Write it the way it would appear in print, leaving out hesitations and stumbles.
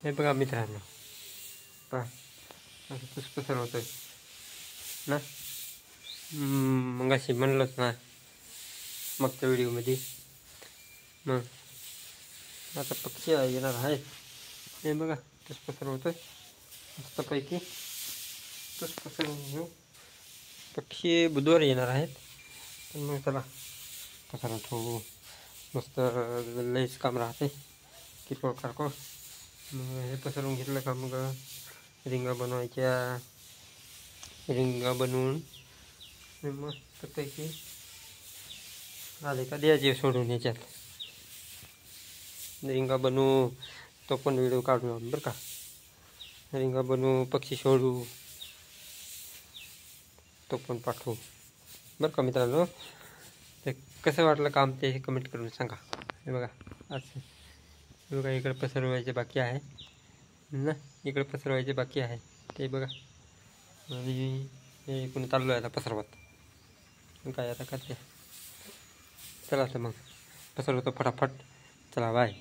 हे बघा मित्रांनो, पहा असं पुष्प होतंय ना. मग अशी म्हणलंच ना मागच्या व्हिडिओमध्ये. मग आता पक्षी येणार आहेत. हे बघा पुष्प होतंय मस्तपैकी. पुष्प घेऊ पक्षी बुधवारी येणार आहेत. पण मग चला पसरवून ठेवू. मस्त लईच काम राहते किरकोळ कारकोळ. मग हे पसरवून घेतलं का मग रिंगा बनवायच्या. रिंगा बनवून मस्तपैकी आले का द्यायचे सोडून याच्यात. रिंगा बनवू तो पण व्हिडिओ काढू बरं का. रिंगा बनवू, पक्षी सोडू तो पण पाठवू बरं का मित्रांनो. ते कसं वाटलं काम ते कमेंट करून सांगा. हे बघा असं हे बघा, इकडे पसरवायचे बाकी आहे ना. इकडे पसरवायचे बाकी आहे ते बघा. आणि हे इकडून चाललो आहे आता पसरवत. काय आता करते. चला तर मग पसरवतो फटाफट. चला बाय.